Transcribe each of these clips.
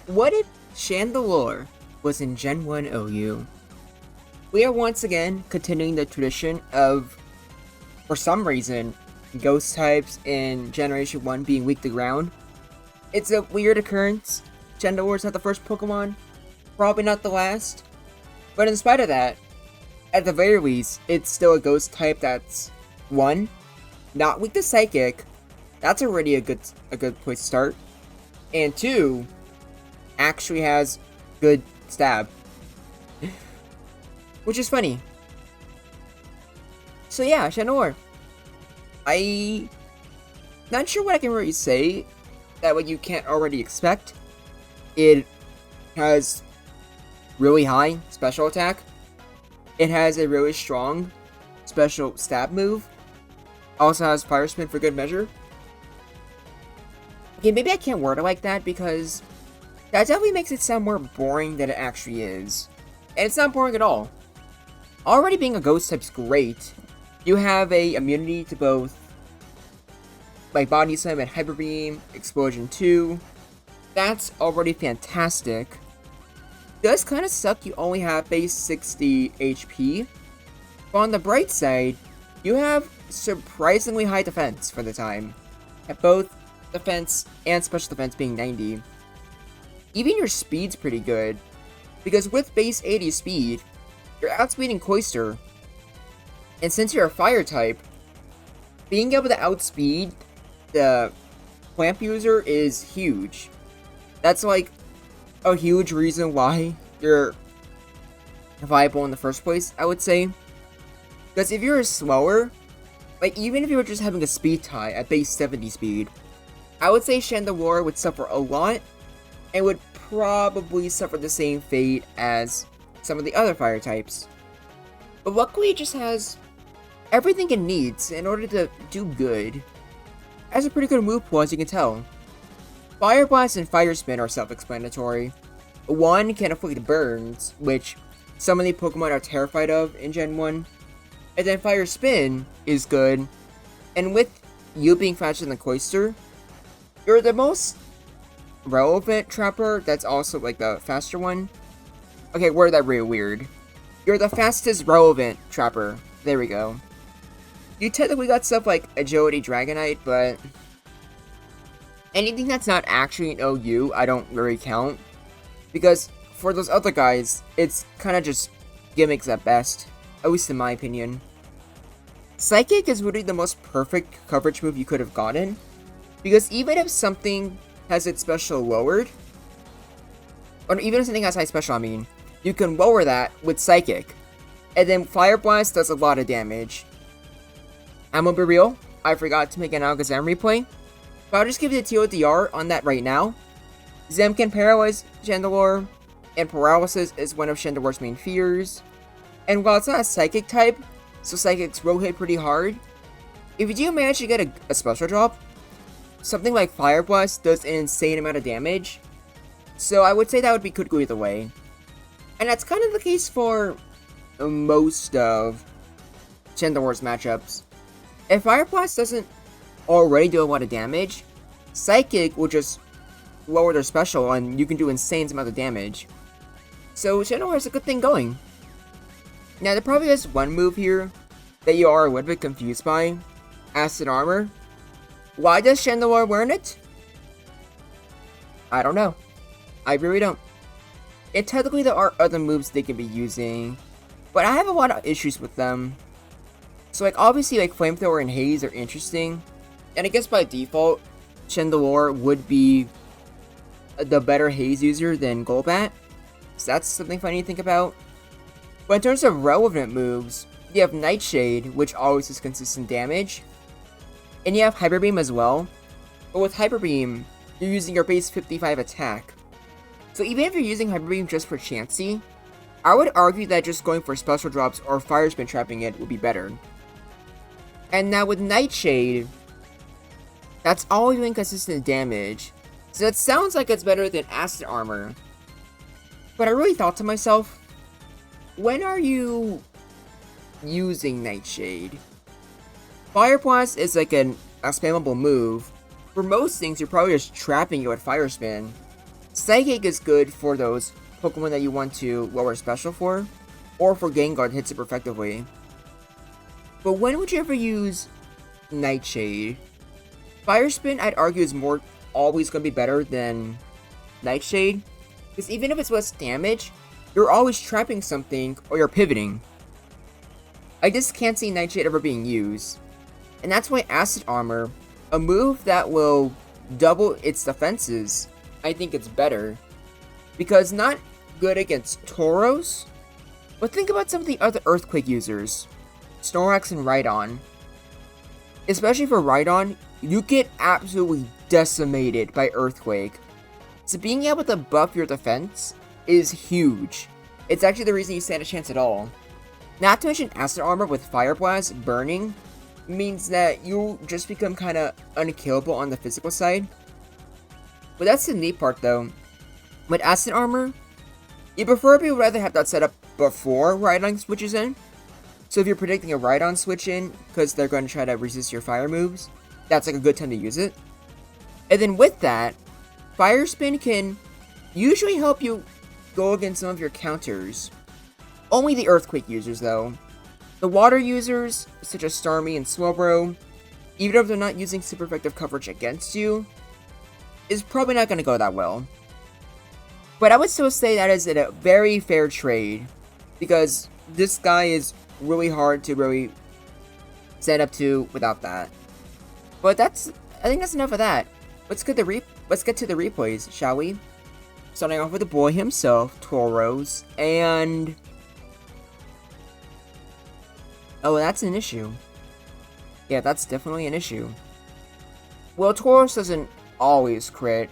What if Chandelure was in Gen 1 OU? We are once again continuing the tradition of, for some reason, ghost types in Generation 1 being weak to ground. It's a weird occurrence. Chandelure's not the first Pokemon, probably not the last. But in spite of that, at the very least, it's still a ghost type that's, one, not weak to Psychic. That's already a good place to start. And two, actually has good stab. Which is funny. So yeah, Chandelure. I not sure what I can really say that what you can't already expect. It has really high special attack. It has a really strong special stab move. Also has Fire Spin for good measure. Okay, maybe I can't word it like that because that definitely makes it sound more boring than it actually is. And it's not boring at all. Already being a ghost type's great. You have a immunity to both like Body Slam and Hyper Beam, Explosion 2. That's already fantastic. Does kind of suck you only have base 60 HP. But on the bright side, you have surprisingly high defense for the time. At both defense and special defense being 90. Even your speed's pretty good. Because with base 80 speed, you're outspeeding Cloyster. And since you're a fire type, being able to outspeed the Clamp user is huge. That's like a huge reason why you're viable in the first place, I would say. Because if you're slower, like even if you were just having a speed tie at base 70 speed, I would say Chandelure would suffer a lot and would probably suffer the same fate as some of the other fire types. But luckily it just has everything it needs in order to do good. It has a pretty good move pool, as you can tell. Fire Blast and Fire Spin are self-explanatory. One can afflict burns, which so many Pokemon are terrified of in Gen 1. And then Fire Spin is good. And with you being faster than Cloyster, you're the most relevant Trapper that's also like the faster one. Okay, word that really weird. You're the fastest relevant Trapper. There we go. You technically got stuff like Agility Dragonite, but anything that's not actually an OU, I don't really count. Because for those other guys, it's kind of just gimmicks at best. At least in my opinion. Psychic is really the most perfect coverage move you could have gotten. Because even if something has its special lowered, or even if something has high special, I mean, you can lower that with Psychic. And then Fire Blast does a lot of damage. I'm gonna be real, I forgot to make an Alakazam replay, but I'll just give you the TLDR on that right now. Zem can paralyze Chandelure, and paralysis is one of Chandelure's main fears. And while it's not a Psychic type, so Psychics will hit pretty hard, if you do manage to get a special drop, something like Fire Blast does an insane amount of damage. So I would say that would be good go either way. And that's kind of the case for most of Chandelure's matchups. If Fire Blast doesn't already do a lot of damage, Psychic will just lower their special and you can do insane amount of damage. So Chandelure has a good thing going. Now there probably is one move here that you are a little bit confused by. Acid Armor. Why does Chandelure learn it? I don't know. I really don't. And technically there are other moves they can be using, but I have a lot of issues with them. So like obviously like Flamethrower and Haze are interesting, and I guess by default, Chandelure would be the better Haze user than Golbat. So that's something funny to think about. But in terms of relevant moves, you have Nightshade, which always has consistent damage. And you have Hyper Beam as well. But with Hyper Beam, you're using your base 55 attack. So even if you're using Hyper Beam just for Chansey, I would argue that just going for special drops or Fire Spin trapping it would be better. And now with Nightshade, that's all doing consistent damage. So that sounds like it's better than Acid Armor. But I really thought to myself, when are you using Nightshade? Fire Blast is like a spammable move. For most things, you're probably just trapping it with Fire Spin. Psychic is good for those Pokemon that you want to lower special for, or for Gengar that hits super effectively. But when would you ever use Nightshade? Fire Spin, I'd argue, is always going to be better than Nightshade, because even if it's less damage, you're always trapping something or you're pivoting. I just can't see Nightshade ever being used, and that's why Acid Armor, a move that will double its defenses, I think it's better, because not good against Tauros, but think about some of the other Earthquake users, Snorlax and Rhydon. Especially for Rhydon, you get absolutely decimated by Earthquake, so being able to buff your defense is huge. It's actually the reason you stand a chance at all. Not to mention Acid Armor with Fire Blast, Burning, means that you just become kinda unkillable on the physical side. But that's the neat part though. With Acid Armor, you preferably would rather have that set up before Rhydon switches in. So if you're predicting a Rhydon switch in, because they're going to try to resist your fire moves, that's like a good time to use it. And then with that, Fire Spin can usually help you go against some of your counters. Only the Earthquake users though. The Water users, such as Starmie and Slowbro, even if they're not using super effective coverage against you, is probably not going to go that well. But I would still say that is a very fair trade, because this guy is really hard to really set up to without that. But I think that's enough of that. Let's get to the replays, shall we? Starting off with the boy himself, Tauros, and oh, that's an issue. Yeah, that's definitely an issue. Well, Tauros doesn't always crit,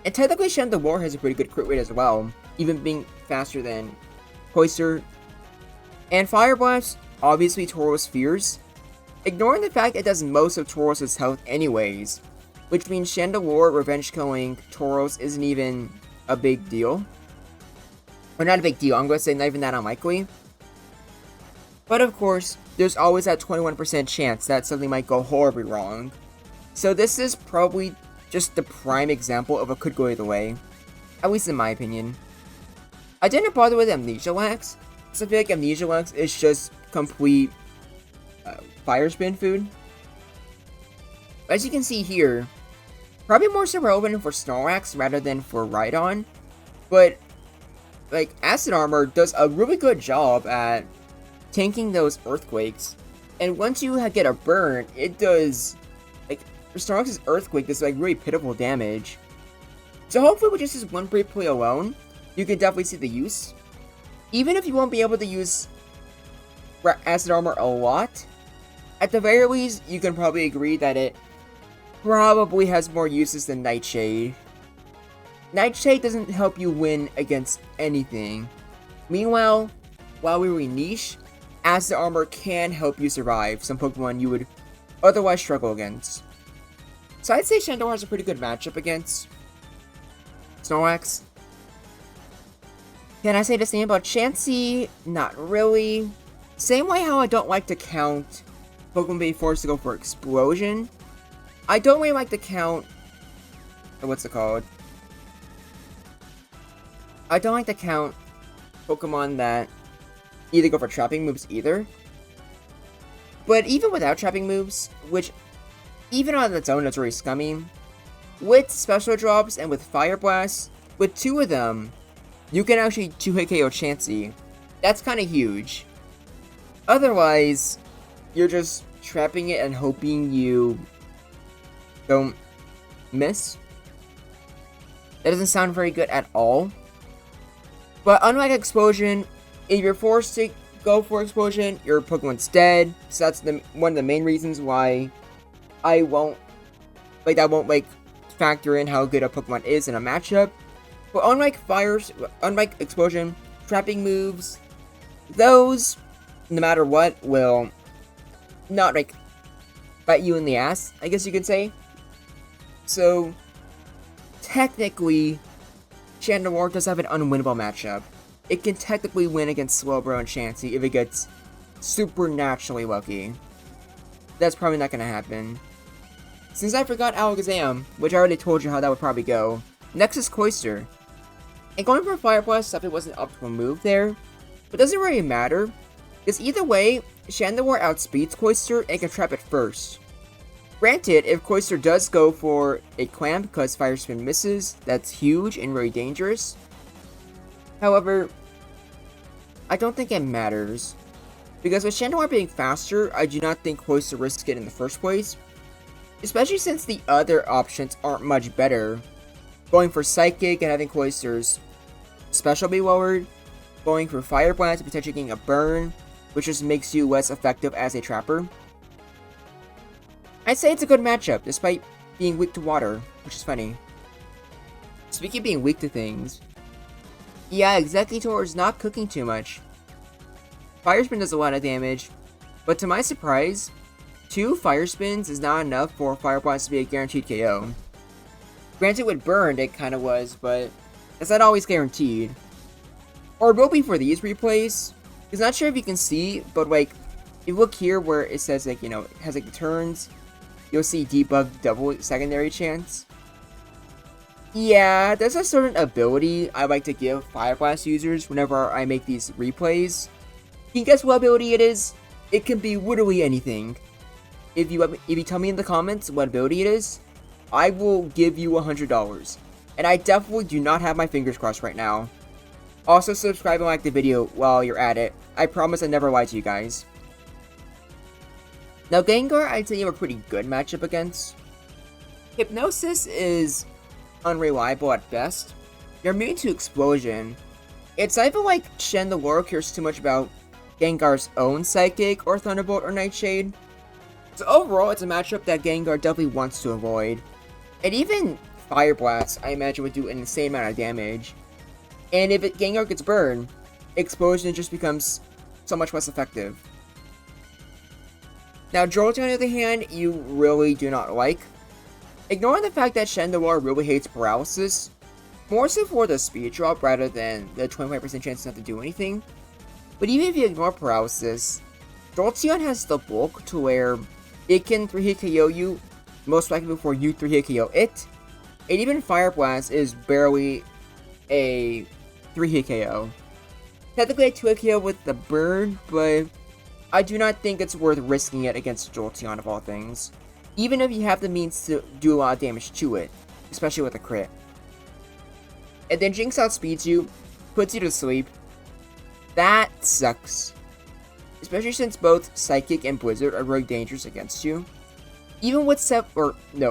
and technically Chandelure has a pretty good crit rate as well, even being faster than Cloyster. And Fire Blast, obviously Tauros fears, ignoring the fact it does most of Tauros' health anyways, which means Chandelure revenge killing Tauros isn't even a big deal. Or not a big deal, I'm going to say not even that unlikely. But of course, there's always that 21% chance that something might go horribly wrong. So this is probably just the prime example of what could go either way, at least in my opinion. I didn't bother with Amnesia Lax, because I feel like Amnesia Lax is just complete Fire Spin food. As you can see here, probably more so relevant for Snorlax rather than for Rhydon, but like Acid Armor does a really good job at tanking those Earthquakes, and once you get a burn, it does, like, for Snorlax's Earthquake does like really pitiful damage. So hopefully with just this one replay alone, you can definitely see the use. Even if you won't be able to use Acid Armor a lot, at the very least, you can probably agree that it probably has more uses than Nightshade. Nightshade doesn't help you win against anything. Meanwhile, while we were niche, Acid Armor can help you survive some Pokemon you would otherwise struggle against. So I'd say Chandelure has a pretty good matchup against Snorlax. Can I say the same about Chansey? Not really. Same way how I don't like to count Pokemon being forced to go for Explosion. I don't really like to count... what's it called? I don't like to count Pokemon that either go for trapping moves either. But even without trapping moves, which even on its own is really scummy, with special drops and with Fire Blast, with two of them, you can actually 2-hit KO Chansey. That's kind of huge. Otherwise, you're just trapping it and hoping you don't miss. That doesn't sound very good at all. But unlike Explosion, if you're forced to go for Explosion, your Pokemon's dead. So that's one of the main reasons why I won't factor in how good a Pokemon is in a matchup. But unlike Explosion, trapping moves, those, no matter what, will not bite you in the ass, I guess you could say. So technically, Chandelure does have an unwinnable matchup. It can technically win against Slowbro and Chansey if it gets supernaturally lucky. That's probably not going to happen. Since I forgot Alakazam, which I already told you how that would probably go, Next is Cloyster. And going for Fire Blast definitely wasn't an optimal move there, but doesn't really matter, because either way, Chandelure outspeeds Cloyster and can trap it first. Granted, if Cloyster does go for a Clamp because Fire Spin misses, that's huge and really dangerous. However, I don't think it matters, because with Chandelure being faster, I do not think Cloyster risks it in the first place, especially since the other options aren't much better. Going for Psychic and having Cloyster's special be lowered, going for Fire Blast and potentially getting a burn, which just makes you less effective as a trapper. I'd say it's a good matchup, despite being weak to water, which is funny. Speaking of being weak to things, yeah, Exeggutor is not cooking too much. Fire Spin does a lot of damage, but to my surprise, 2 Fire Spins is not enough for Fire Blast to be a guaranteed KO. Granted, with Burned, it kinda was, but it's not always guaranteed. Or it will be for these replays. Because not sure if you can see, but like, if you look here where it says like, you know, it has like the turns, you'll see debug double secondary chance. Yeah, there's a certain ability I like to give Fire Blast users whenever I make these replays. Can you guess what ability it is? It can be literally anything. If you tell me in the comments what ability it is, I will give you $100. And I definitely do not have my fingers crossed right now. Also, subscribe and like the video while you're at it. I promise I never lie to you guys. Now, Gengar, I'd say you have a pretty good matchup against. Hypnosis is unreliable at best. You're immune to Explosion. It's either like Chandelure cares too much about Gengar's own Psychic, or Thunderbolt, or Nightshade. So overall, it's a matchup that Gengar definitely wants to avoid. And even Fire Blast, I imagine, would do an insane amount of damage. And if Gengar gets burned, Explosion just becomes so much less effective. Now, Jolteon, on the other hand, you really do not like. Ignoring the fact that Chandelure really hates Paralysis, more so for the speed drop rather than the 25% chance not to do anything. But even if you ignore Paralysis, Jolteon has the bulk to where it can 3-hit KO you, most likely before you 3-hit KO it. And even Fire Blast is barely a 3-hit KO. Technically a 2-hit KO with the burn, but I do not think it's worth risking it against Jolteon of all things. Even if you have the means to do a lot of damage to it, especially with a crit. And then Jynx outspeeds you, puts you to sleep. That sucks. Especially since both Psychic and Blizzard are really dangerous against you. Even with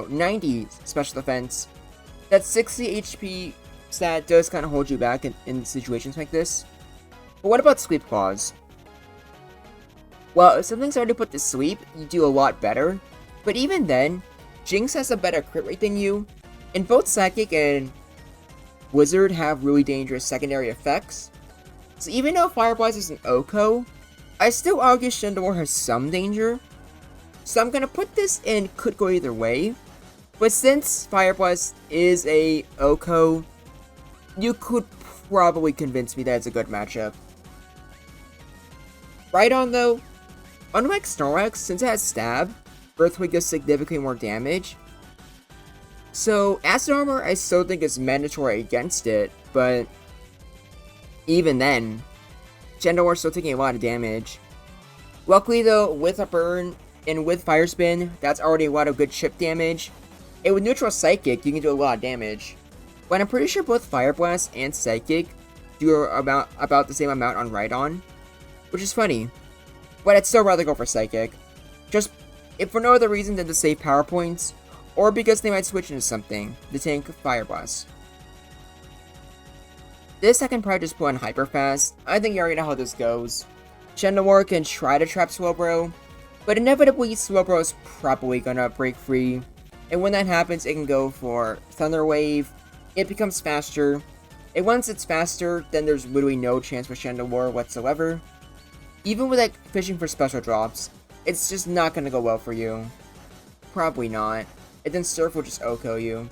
90 special defense, that 60 HP stat does kind of hold you back in situations like this. But what about Sleep Claws? Well, if something's already put to sleep, you do a lot better. But even then, Jynx has a better crit rate than you, and both Psychic and Blizzard have really dangerous secondary effects. So even though Fire Blast is an OHKO, I still argue Chandelure has some danger. So I'm gonna put this in could go either way. But since Fire Blast is a OHKO, you could probably convince me that it's a good matchup. Rhydon though, unlike Snorlax, since it has Stab, Earthquake does significantly more damage. So Acid Armor I still think is mandatory against it, but even then, Chandelure is still taking a lot of damage. Luckily though, with a burn and with Fire Spin, that's already a lot of good chip damage. And with Neutral Psychic, you can do a lot of damage. But I'm pretty sure both Fire Blast and Psychic do about the same amount on Rhydon, which is funny. But I'd still rather go for Psychic. Just if for no other reason than to save power points, or because they might switch into something to tank Fire Blast. This I can probably just put on Hyper Fast. I think you already know how this goes. Chandelure can try to trap Slowbro, but inevitably Slowbro is probably gonna break free. And when that happens, it can go for Thunder Wave. It becomes faster. And once it's faster, then there's literally no chance for Chandelure whatsoever. Even with like fishing for special drops, it's just not gonna go well for you. Probably not. And then Surf will just OHKO you.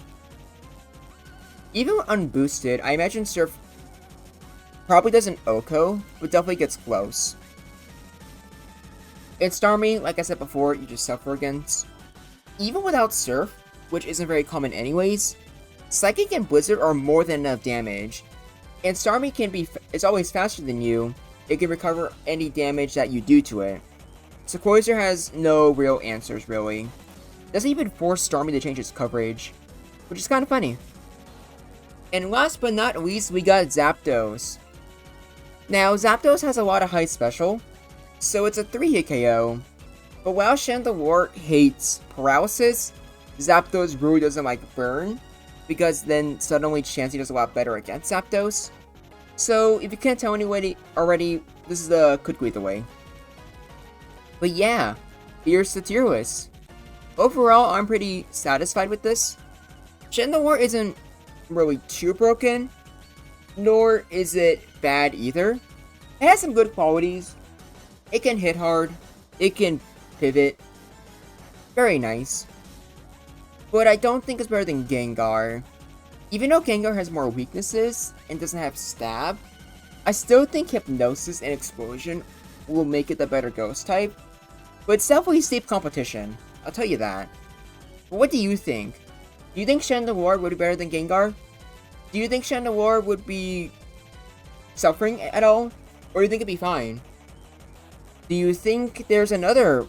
Even unboosted, I imagine Surf probably doesn't OHKO, but definitely gets close. In Starmie, like I said before, you just suffer against. Even without Surf, which isn't very common anyways, Psychic and Blizzard are more than enough damage, and Starmie is always faster than you. It can recover any damage that you do to it. Sequoia has no real answers, really. Doesn't even force Starmie to change its coverage, which is kind of funny. And last but not least, we got Zapdos. Now, Zapdos has a lot of high special, so it's a 3-hit KO. But while Chandelure hates paralysis, Zapdos really doesn't like burn, because then suddenly Chansey does a lot better against Zapdos. So, if you can't tell anybody already, this is could go either way. But yeah, here's the tier list. Overall, I'm pretty satisfied with this. Chandelure isn't really too broken, nor is it bad either. It has some good qualities. It can hit hard, it can pivot, very nice. But I don't think it's better than Gengar. Even though Gengar has more weaknesses and doesn't have Stab, I still think Hypnosis and Explosion will make it the better Ghost type. But it's definitely steep competition, I'll tell you that. But what do you think? Do you think Chandelure would be better than Gengar? Do you think Chandelure would be suffering at all? Or do you think it'd be fine? Do you think there's another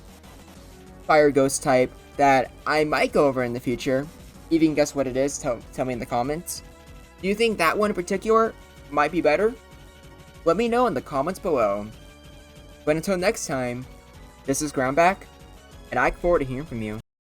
Fire Ghost type that I might go over in the future? If you can guess what it is, tell me in the comments. Do you think that one in particular might be better? Let me know in the comments below. But until next time, this is Groundback, and I look forward to hearing from you.